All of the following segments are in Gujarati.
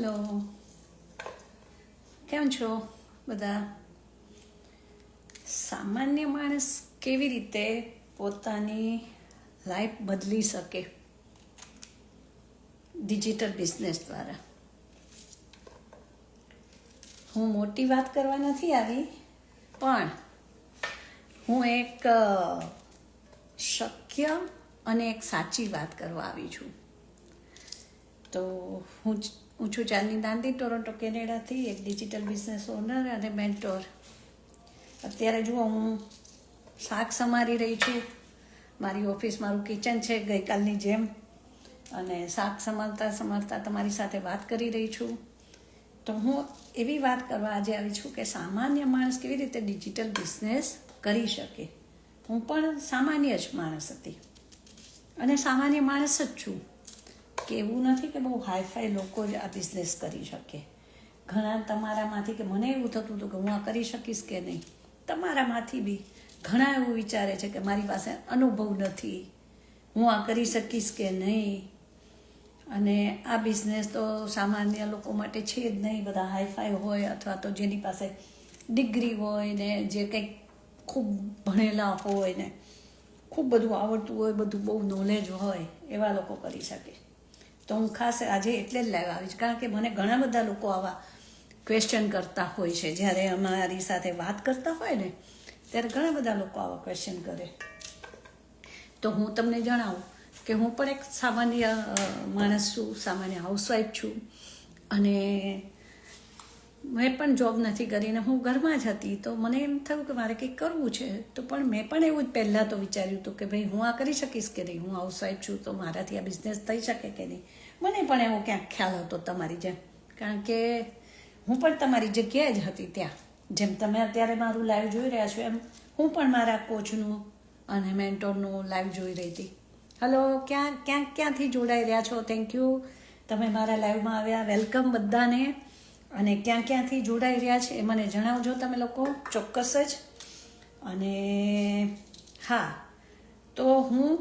હેલો, કેમ છો બધા? સામાન્ય માણસ કેવી રીતે પોતાની લાઈફ બદલી શકે ડિજિટલ બિઝનેસ દ્વારા? હું મોટી વાત કરવા નથી આવી, પણ હું એક શક્ય અને એક સાચી વાત કરવા આવી છું. તો હું છું ચાંદની દાંડી, ટોરોન્ટો કેનેડાથી, એક ડિજિટલ બિઝનેસ ઓનર અને મેન્ટોર. અત્યારે જુઓ, હું શાક સમારી રહી છું. મારી ઓફિસ મારું કિચન છે ગઈકાલની જેમ, અને શાક સમારતા તમારી સાથે વાત કરી રહી છું. તો હું એવી વાત કરવા આજે આવી છું કે સામાન્ય માણસ કેવી રીતે ડિજિટલ બિઝનેસ કરી શકે. હું પણ સામાન્ય જ માણસ હતી અને સામાન્ય માણસ જ છું. કે એવું નથી કે બહુ હાઈફાઈ લોકો જ આ બિઝનેસ કરી શકે. ઘણા તમારામાંથી, કે મને એવું થતું હતું કે હું આ કરી શકીશ કે નહીં. તમારામાંથી બી ઘણા એવું વિચારે છે કે મારી પાસે અનુભવ નથી, હું આ કરી શકીશ કે નહીં. અને આ બિઝનેસ તો સામાન્ય લોકો માટે છે જ નહીં. બધા હાઈફાઈ હોય અથવા તો જેની પાસે ડિગ્રી હોય ને, જે કંઈક ખૂબ ભણેલા હોય ને, ખૂબ બધું આવડતું હોય, બધું બહુ નોલેજ હોય, એવા લોકો કરી શકે. તો હું ખાસ આજે એટલે જ લાઈવ આવીશ, કારણ કે મને ઘણા બધા લોકો આવા ક્વેશ્ચન કરતા હોય છે. જ્યારે અમારી સાથે વાત કરતા હોય ને, ત્યારે ઘણા બધા લોકો આવા ક્વેશ્ચન કરે. તો હું તમને જણાવું કે હું પણ એક સામાન્ય માણસ છું, સામાન્ય હાઉસવાઈફ છું. અને મેં પણ જોબ નથી કરીને હું ઘરમાં જ હતી. તો મને એમ થયું કે મારે કંઈક કરવું છે. તો પણ મેં પણ એવું જ પહેલાં તો વિચાર્યું હતું કે ભાઈ હું આ કરી શકીશ કે નહીં. હું હાઉસવાઈફ છું તો મારાથી આ બિઝનેસ થઈ શકે કે નહીં. મને પણ એવો ક્યાંક ખ્યાલ હતો તમારી જેમ, કારણ કે હું પણ તમારી જગ્યાએ જ હતી ત્યાં. જેમ તમે અત્યારે મારું લાઈવ જોઈ રહ્યા છો, એમ હું પણ મારા કોચનું અને મેન્ટોરનું લાઈવ જોઈ રહી હતી. હલો, ક્યાંથી જોડાઈ રહ્યા છો? થેન્ક યુ, તમે મારા લાઈવમાં આવ્યા. વેલકમ બધાને. અને ક્યાંથી જોડાઈ રહ્યા છે એ મને જણાવજો તમે લોકો, ચોક્કસ જ. અને હા, તો હું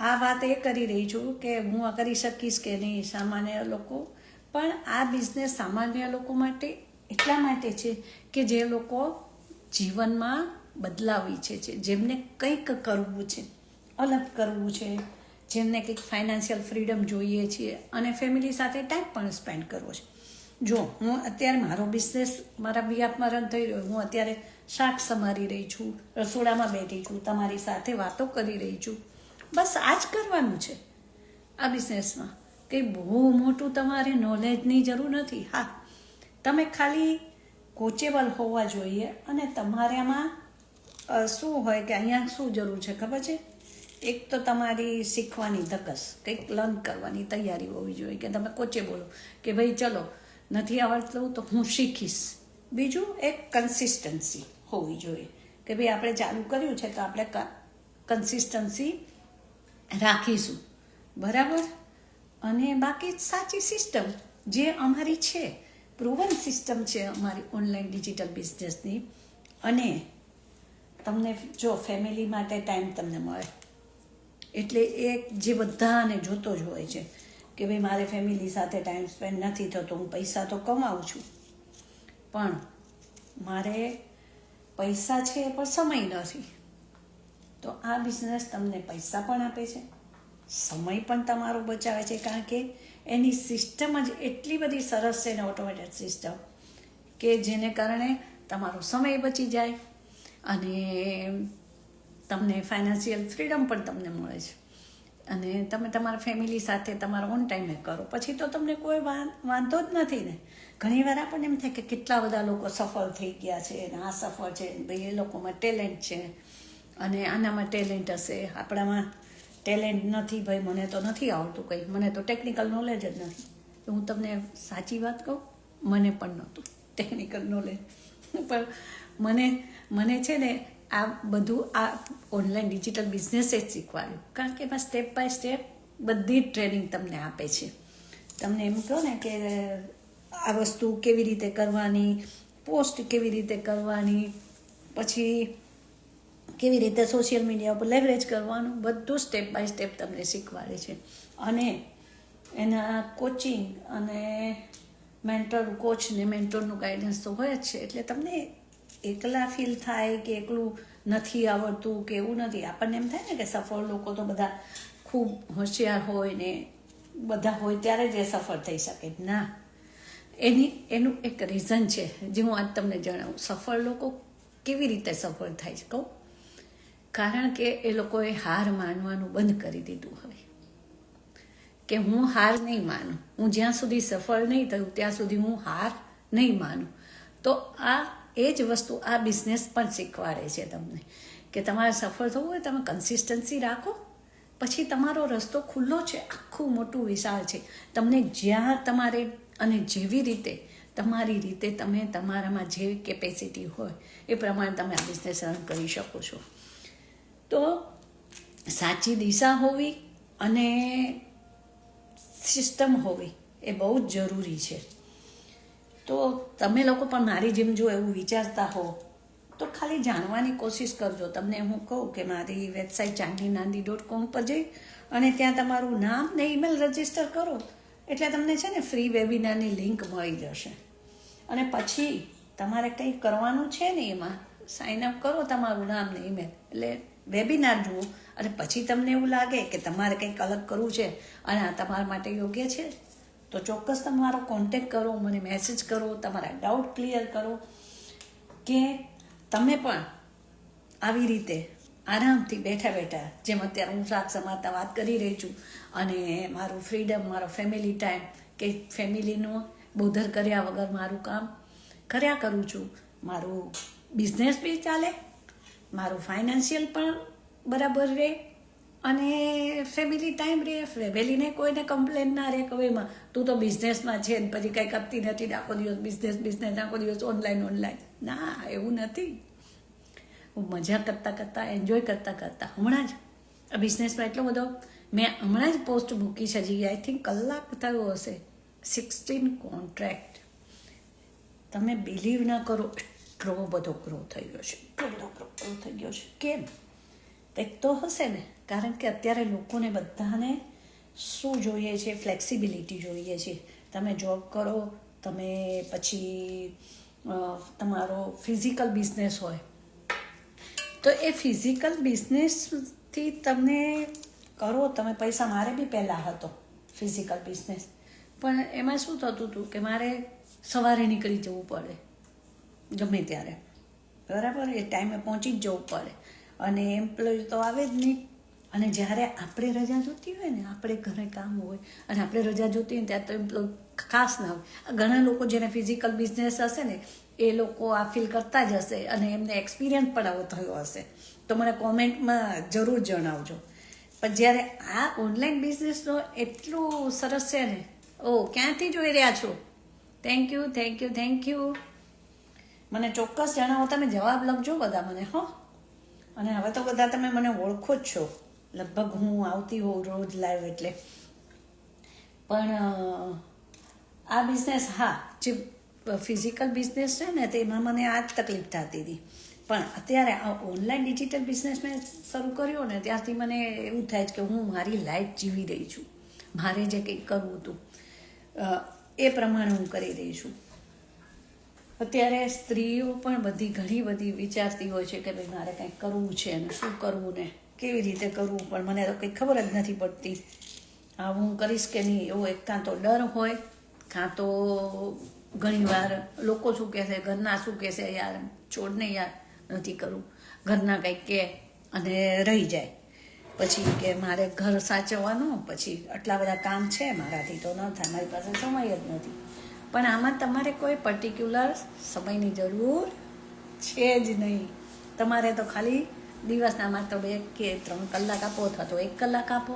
આ વાત એ કરી રહી છું કે હું આ કરી શકીશ કે નહીં. સામાન્ય લોકો પણ આ બિઝનેસ સામાન્ય લોકો માટે એટલા માટે છે કે જે લોકો જીવનમાં બદલાવ ઈચ્છે છે, જેમને કંઈક કરવું છે, અલગ કરવું છે, જેમને કંઈક ફાઇનાન્શિયલ ફ્રીડમ જોઈએ છીએ અને ફેમિલી સાથે ટાઈમ પણ સ્પેન્ડ કરવો છે. જો હું અત્યારે મારો બિઝનેસ મારા બિહાફમાં રન થઈ રહ્યો. હું અત્યારે શાક સમારી રહી છું, રસોડામાં બેઠી છું, તમારી સાથે વાતો કરી રહી છું. બસ આ જ કરવાનું છે આ બિઝનેસમાં. કંઈ બહુ મોટું તમારે નોલેજની જરૂર નથી. હા, તમે ખાલી કોચેબલ હોવા જોઈએ. અને તમારામાં શું હોય કે અહીંયા શું જરૂર છે ખબર છે? એક તો તમારી શીખવાની ધગસ, કંઈક લર્ન કરવાની તૈયારી હોવી જોઈએ કે તમે કોચે બોલો કે ભાઈ ચલો નથી આવડતું તો હું શીખીશ. બીજું એક કન્સિસ્ટન્સી હોવી જોઈએ કે ભાઈ આપણે ચાલુ કર્યું છે તો આપણે કન્સિસ્ટન્સી રાખીશું, બરાબર. અને બાકી સાચી સિસ્ટમ જે અમારી છે, પ્રૂવન સિસ્ટમ છે અમારી ઓનલાઈન ડિજિટલ બિઝનેસની. અને તમને જો ફેમિલી માટે ટાઈમ તમને મળે, એટલે એ જે બધાને જોતો જ હોય છે કે ભાઈ મારે ફેમિલી સાથે ટાઈમ સ્પેન્ડ નથી થતો. હું પૈસા તો કમાઉં છું, પણ મારે પૈસા છે પણ સમય નથી. તો આ બિઝનેસ તમને પૈસા પણ આપે છે, સમય પણ તમારો બચાવે છે, કારણ કે એની સિસ્ટમ જ એટલી બધી સરસ છે ને, ઓટોમેટેડ સિસ્ટમ, કે જેને કારણે તમારો સમય બચી જાય અને તમને ફાઇનાન્શિયલ ફ્રીડમ પણ તમને મળે છે. અને તમે તમારા ફેમિલી સાથે તમારા ઓન ટાઈમે કરો, પછી તો તમને કોઈ વાંધો જ નથી ને. ઘણીવાર આપણને એમ થાય કે કેટલા બધા લોકો સફળ થઈ ગયા છે અને આ સફળ છે, ભાઈ એ લોકોમાં ટેલેન્ટ છે અને આનામાં ટેલેન્ટ હશે, આપણામાં ટેલેન્ટ નથી. ભાઈ મને તો નથી આવડતું કંઈ, મને તો ટેકનિકલ નોલેજ જ નથી. તો હું તમને સાચી વાત કહું, મને પણ નહોતું ટેકનિકલ નોલેજ. પણ મને છે ને આ બધું આ ઓનલાઈન ડિજિટલ બિઝનેસે જ શીખવાડ્યું, કારણ કે એમાં સ્ટેપ બાય સ્ટેપ બધી જ ટ્રેનિંગ તમને આપે છે. તમને એમ કહો ને કે આ વસ્તુ કેવી રીતે કરવાની, પોસ્ટ કેવી રીતે કરવાની, પછી કેવી રીતે સોશિયલ મીડિયા ઉપર લેવરેજ કરવાનું, બધું સ્ટેપ બાય સ્ટેપ તમને શીખવાડે છે. અને એના કોચિંગ અને મેન્ટર કોચ ને મેન્ટરનું ગાઈડન્સ તો હોય જ છે. એટલે તમને એકલા ફીલ થાય કે એકલું નથી આવડતું કે એવું નથી. આપણને એમ થાય ને કે સફળ લોકો તો બધા ખૂબ હોશિયાર હોય ને બધા હોય ત્યારે જ એ સફળ થઈ શકે. ના, એનું એક રીઝન છે જે હું આજ તમને જણાવું. સફળ લોકો કેવી રીતે સફળ થાય છે કહું? કારણ કે એ લોકોએ હાર માનવાનું બંધ કરી દીધું હોય કે હું હાર નહીં માનું, હું જ્યાં સુધી સફળ નહીં થયું ત્યાં સુધી હું હાર નહીં માનું. તો એ જ વસ્તુ આ બિઝનેસ પણ શીખવાડે છે તમને કે તમારે સફળ થવું હોય તમે કન્સિસ્ટન્સી રાખો, પછી તમારો રસ્તો ખુલ્લો છે, આખું મોટું વિશાળ છે. તમને જ્યાં તમારે અને જેવી રીતે તમારી રીતે તમે તમારામાં જે કેપેસિટી હોય એ પ્રમાણે તમે આ બિઝનેસ રન કરી શકો છો. તો સાચી દિશા હોવી અને સિસ્ટમ હોવી એ બહુ જ જરૂરી છે. તો તમે લોકો પણ મારી જેમ જો એવું વિચારતા હો તો ખાલી જાણવાની કોશિશ કરજો. તમને હું કહું કે મારી વેબસાઇટ chandninandi.com પર જઈ અને ત્યાં તમારું નામ ને ઈમેલ રજીસ્ટર કરો એટલે તમને છે ને ફ્રી વેબિનારની લિંક મળી જશે. અને પછી તમારે કંઈ કરવાનું છે ને એમાં સાઇન અપ કરો તમારું નામ ને ઈમેલ, એટલે વેબિનાર જુઓ અને પછી તમને એવું લાગે કે તમારે કંઈક અલગ કરવું છે અને આ તમારા માટે યોગ્ય છે તો ચોક્કસ તમારો કોન્ટેક્ટ કરો, મને મેસેજ કરો, તમારા ડાઉટ ક્લિયર કરો કે તમે પણ આવી રીતે આરામથી બેઠા બેઠા જેમ અત્યારે હું શાક સમારતા વાત કરી રહી છું અને મારું ફ્રીડમ, મારો ફેમિલી ટાઈમ કે ફેમિલીનો બોધર કર્યા વગર મારું કામ કર્યા કરું છું, મારું બિઝનેસ બી ચાલે, મારું ફાઇનાન્શિયલ પણ બરાબર રહે અને ફેમિલી ટાઈમ રહે. ફેમિલીને કોઈને કમ્પ્લેન ના રહે કે એમાં તું તો બિઝનેસમાં છે ને પછી કંઈ કરતી નથી, આખો દિવસ બિઝનેસ આખો દિવસ ઓનલાઈન. ના, એવું નથી. હું મજા કરતાં એન્જોય કરતાં હમણાં જ આ બિઝનેસમાં એટલો બધો મેં હમણાં જ પોસ્ટ મૂકી છે, હજી આઈ થિંક કલાક થયો હશે. 16 કોન્ટ્રાક્ટ. તમે બિલીવ ના કરો એટલો બધો ગ્રો થઈ ગયો છે, એટલો બધો ગ્રો થઈ ગયો છે. કેમ? કંઈક તો હશે ને. કારણ કે અત્યારે લોકોને બધાને શું જોઈએ છે? ફ્લેક્સિબિલિટી જોઈએ છે. તમે જોબ કરો, તમે પછી તમારો ફિઝિકલ બિઝનેસ હોય તો એ ફિઝિકલ બિઝનેસથી તમે કરો તમે પૈસા. મારે બી પહેલાં હતો ફિઝિકલ બિઝનેસ, પણ એમાં શું થતું હતું કે મારે સવારે નીકળી જવું પડે ગમે ત્યારે, બરાબર, એ ટાઈમે પહોંચી જ જવું પડે અને એમ્પ્લોય તો આવે જ નહીં. અને જ્યારે આપણે રજા જોતી હોય ને, આપણે ઘરે કામ હોય અને આપણે રજા જોતી હોય ત્યારે તો એમ્પ્લોય ખાસ ના હોય. ઘણા લોકો જેને ફિઝિકલ બિઝનેસ હશે ને એ લોકો આ ફીલ કરતા જ હશે અને એમને એક્સપિરિયન્સ પણ આવો થયો હશે તો મને કોમેન્ટમાં જરૂર જણાવજો. પણ જ્યારે આ ઓનલાઈન બિઝનેસનો એટલું સરસ છે ને. ક્યાંથી જોઈ રહ્યા છો? Thank you. મને ચોક્કસ જણાવો, તમે જવાબ લખજો બધા મને. અને હવે તો બધા તમે મને ઓળખો જ છો, લગભગ હું આવતી હોઉં રોજ લાઈવ એટલે. પણ આ બિઝનેસ, જે ફિઝિકલ બિઝનેસ છે ને તેમાં મને આ જ તકલીફ થતી હતી. પણ અત્યારે આ ઓનલાઈન ડિજિટલ બિઝનેસ મેં શરૂ કર્યો ને ત્યારથી મને એવું થાય છે કે હું મારી લાઈફ જીવી રહી છું. મારે જે કંઈક કરવું હતું એ પ્રમાણે હું કરી રહી છું. અત્યારે સ્ત્રીઓ પણ ઘણી બધી વિચારતી હોય છે કે ભાઈ મારે કંઈક કરવું છે ને શું કરવું ને કેવી રીતે કરવું, પણ મને તો કંઈ ખબર જ નથી પડતી. હું કરીશ કે નહીં એવો એક કાં તો ડર હોય, કાં તો ઘણીવાર લોકો શું કહેશે, ઘરના શું કહેશે, યાર છોડને યાર નથી કરવું, ઘરના કંઈક કહે અને રહી જાય. પછી કે મારે ઘર સાચવવાનું, પછી આટલા બધા કામ છે મારાથી તો ન થાય, મારી પાસે સમય જ નથી. પણ આમાં તમારે કોઈ પર્ટિક્યુલર સમયની જરૂર છે જ નહીં. તમારે તો ખાલી દિવસનામાં તો 2 કે 3 કલાક આપો અથવા તો 1 કલાક આપો.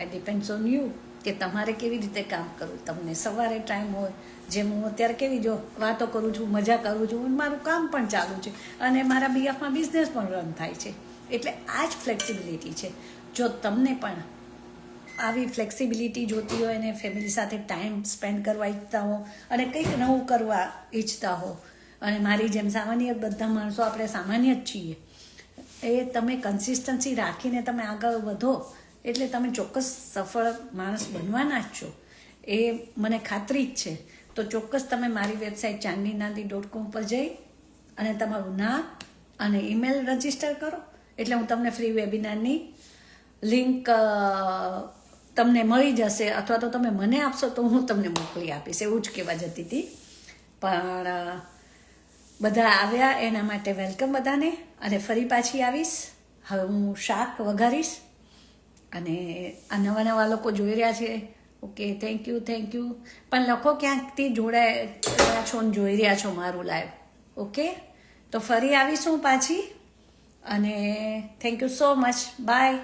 ઇટ ડિપેન્ડ્સ ઓન યુ કે તમારે કેવી રીતે કામ કરવું. તમને સવારે ટાઈમ હોય, જેમ હું અત્યારે કેવી જો વાતો કરું છું, મજા કરું છું, મારું કામ પણ ચાલુ છે અને મારા બીએફમાં બિઝનેસ પણ રન થાય છે. એટલે આ જ ફ્લેક્સિબિલિટી છે. જો તમને પણ આવી ફ્લેક્સિબિલિટી જોતી હોય અને ફેમિલી સાથે ટાઈમ સ્પેન્ડ કરવા ઈચ્છતા હો અને કંઈક નવું કરવા ઈચ્છતા હો, અને મારી જેમ સામાન્ય બધા માણસો આપણે સામાન્ય જ છીએ, એ તમે કન્સિસ્ટન્સી રાખીને તમે આગળ વધો એટલે તમે ચોક્કસ સફળ માણસ બનવાના જ છો, એ મને ખાતરી જ છે. તો ચોક્કસ તમે મારી વેબસાઇટ chandninandi.com પર જઈ અને તમારું નામ અને ઈમેલ રજીસ્ટર કરો, એટલે હું તમને ફ્રી વેબિનારની લિંક તમને મળી જશે, અથવા તો તમે મને આપશો તો હું તમને મોકલી આપીશ, એવું જ કહેવા જતી હતી. પણ બધા આવ્યા એના માટે વેલકમ બધાને, અને ફરી પાછી આવીશ. હવે હું શાક વઘારીશ, અને આ નવા નવા લોકો જોઈ રહ્યા છે. Okay, thank you. પણ લખો ક્યાંકથી જોડાયા છો ને જોઈ રહ્યા છો મારું લાઈવ. ઓકે, તો ફરી આવીશું પાછી, અને thank you so much. By.